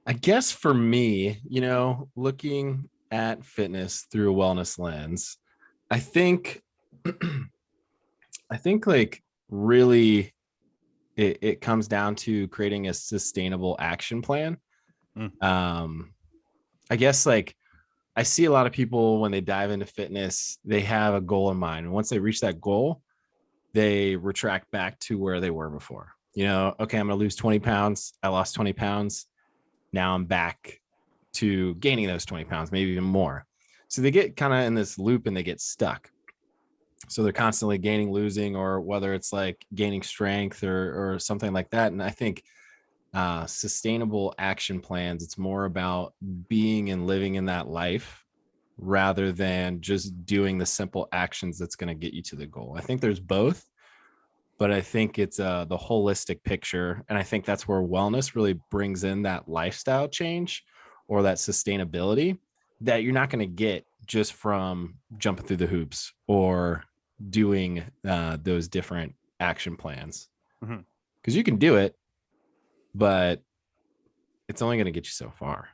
I guess for me, looking at fitness through a wellness lens, I think I think like really it comes down to creating a sustainable action plan. Mm. Um I guess like I see a lot of people when they dive into fitness, they have a goal in mind. And once they reach that goal, they retract back to where they were before. Okay, I'm going to lose 20 pounds. I lost 20 pounds. Now I'm back to gaining those 20 pounds, maybe even more. So they get kind of in this loop and they get stuck. So they're constantly gaining, losing, or whether it's like gaining strength or something like that. And I think sustainable action plans, it's more about being and living in that life rather than just doing the simple actions that's going to get you to the goal. I think there's both, but I think it's the holistic picture. And I think that's where wellness really brings in that lifestyle change or that sustainability that you're not going to get just from jumping through the hoops or doing those different action plans. Mm-hmm. Because you can do it, but it's only going to get you so far.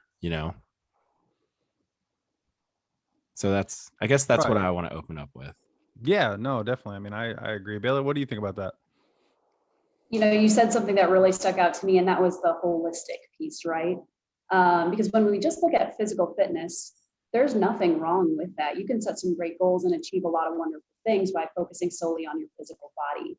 So I guess that's Right. what I want to open up with. Yeah, no, definitely. I mean, I agree. Bailey, what do you think about that? You said something that really stuck out to me, and that was the holistic piece, right? Because when we just look at physical fitness, there's nothing wrong with that. You can set some great goals and achieve a lot of wonderful things by focusing solely on your physical body.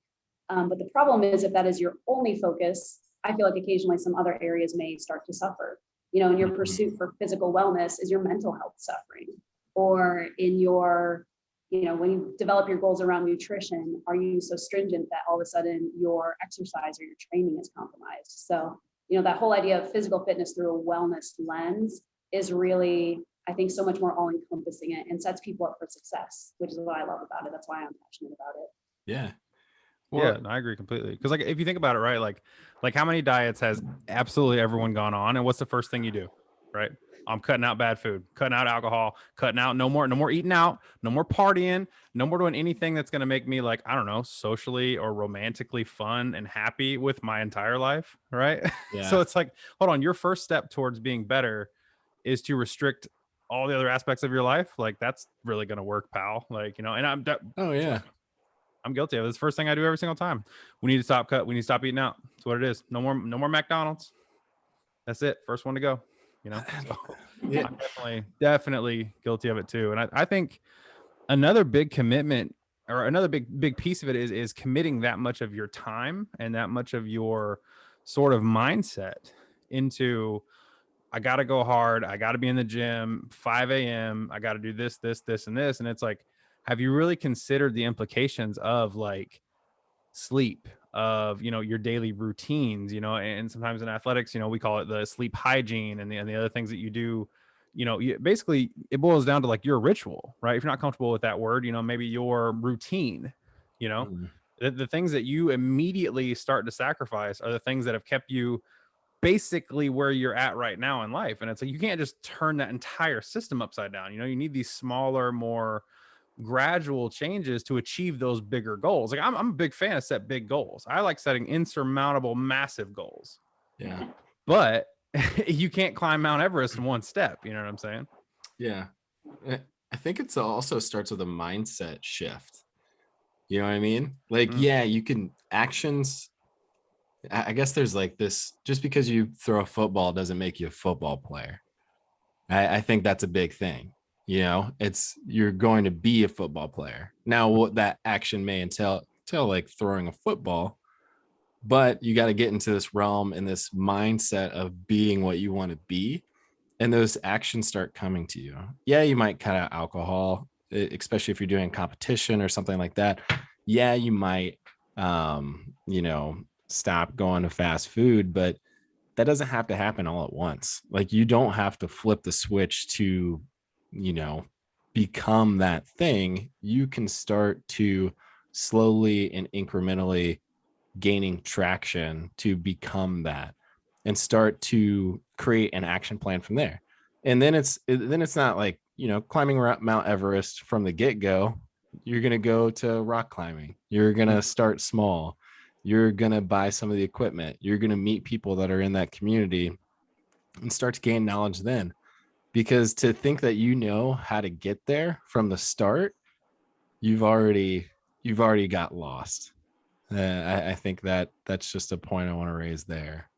But the problem is, if that is your only focus, I feel like occasionally some other areas may start to suffer. In your pursuit for physical wellness, is your mental health suffering? Or in your when you develop your goals around nutrition, are you so stringent that all of a sudden your exercise or your training is compromised? So, that whole idea of physical fitness through a wellness lens is really, I think, so much more all encompassing it and sets people up for success, which is what I love about it. That's why I'm passionate about it. Yeah. Yeah, I agree completely. Because like if you think about it, right, like how many diets has absolutely everyone gone on, and what's the first thing you do, right? I'm cutting out bad food, cutting out alcohol, cutting out no more eating out, no more partying, no more doing anything that's going to make me like, I don't know, socially or romantically fun and happy with my entire life, right? Yeah. So it's like, hold on, your first step towards being better is to restrict all the other aspects of your life. Like that's really going to work, pal. Like, and Oh yeah. I'm guilty of it. It's the first thing I do every single time. We need to stop cut. We need to stop eating out. That's what it is. No more McDonald's. That's it. First one to go. So Yeah. I'm definitely guilty of it too. And I think another big commitment or another big piece of it is committing that much of your time and that much of your sort of mindset into, I got to go hard. I got to be in the gym 5 a.m. I got to do this, and this. And it's like, have you really considered the implications of like sleep, of your daily routines, and sometimes in athletics, we call it the sleep hygiene, and the other things that you do. Basically it boils down to like your ritual, right? If you're not comfortable with that word, maybe your routine, you know Mm. the things that you immediately start to sacrifice are the things that have kept you basically where you're at right now in life. And it's like you can't just turn that entire system upside down. You need these smaller, more gradual changes to achieve those bigger goals. Like I'm a big fan of set big goals. I like setting insurmountable, massive goals. Yeah. But you can't climb Mount Everest in one step. You know what I'm saying? Yeah. I think it's also starts with a mindset shift. You know what I mean? Like, yeah, you can actions. I guess there's like this, just because you throw a football doesn't make you a football player. I think that's a big thing. You're going to be a football player. Now, what that action may entail like throwing a football, but you got to get into this realm and this mindset of being what you want to be. And those actions start coming to you. Yeah, you might cut out alcohol, especially if you're doing competition or something like that. Yeah, you might, stop going to fast food, but that doesn't have to happen all at once. Like you don't have to flip the switch to, you know, become that thing. You can start to slowly and incrementally gaining traction to become that and start to create an action plan from there. And then it's not like, climbing Mount Everest from the get-go. You're going to go to rock climbing. You're going to start small. You're going to buy some of the equipment. You're going to meet people that are in that community and start to gain knowledge then. Because to think that you know how to get there from the start, you've already got lost. I think that's just a point I want to raise there.